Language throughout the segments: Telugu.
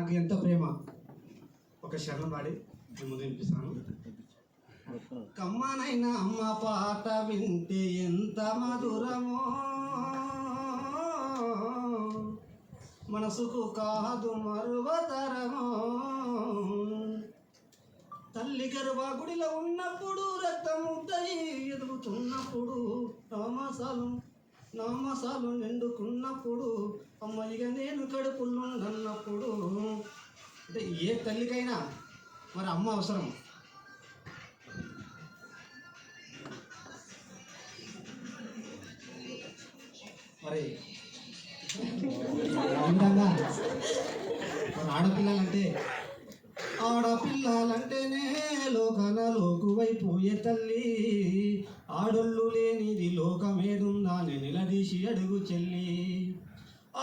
నాకు ఎంత ప్రేమ. ఒక శరణం పాడి నేను ముందు వినిపిస్తాను. కమ్మనైనా అమ్మ పాట వింటే ఎంత మధురమో, మనసుకు కాదు మరువతరమో. తల్లి గర్భగుడిలో ఉన్నప్పుడు, రక్తముద్దై ఎదుగుతున్నప్పుడు, నామసాలు నిండుకున్నప్పుడు, అమ్మయ్యగా నేను కడుపులుండన్నప్పుడు. అంటే ఏ తల్లికైనా మరి అమ్మ అవసరం. మరి ఆడపిల్లలంటేనే లోకన లోకువైపోయే తల్లి. ఆడోళ్ళు లేనిది లోకమేదుందా నిలదీసి అడుగు చెల్లి.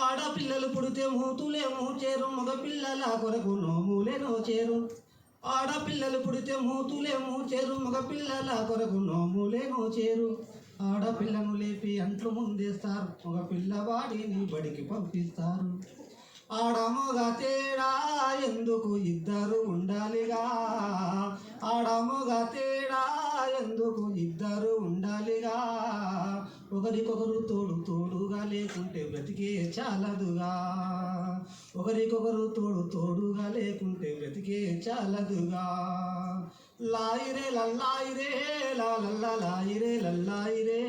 ఆడపిల్లలు పుడితే మూతులే మూచేరు, మగపిల్లల కొరకు నోములే నోచేరు. ఆడపిల్లలు పుడితే మూతులే మూచేరు, మగపిల్లల కొరకు నోములే నోచేరు. ఆడపిల్లను లేపి అంట్లు ముందేస్తారు, మగ పిల్లవాడిని బడికి పంపిస్తారు. ఆడమొగ తేడా ఎందుకు ఇద్దరు ఉండాలిగా, ఆడమొగ తేడా ఎందుకు ఇద్దరు ఉండాలిగా. ఒకరికొకరు తోడుగా లేకుంటే బ్రతికే చాలదుగా, ఒకరికొకరు తోడుగా లేకుంటే బ్రతికే చాలదుగా. లాయిరే లల్లాయిరే లాలల్లా లాయిరే లల్లాయిరే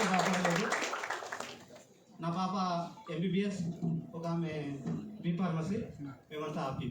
కాపాడలేదు. నా పాప MBBS, ఒక ఆమె B Pharmacy, మేమంతా హ్యాపీ.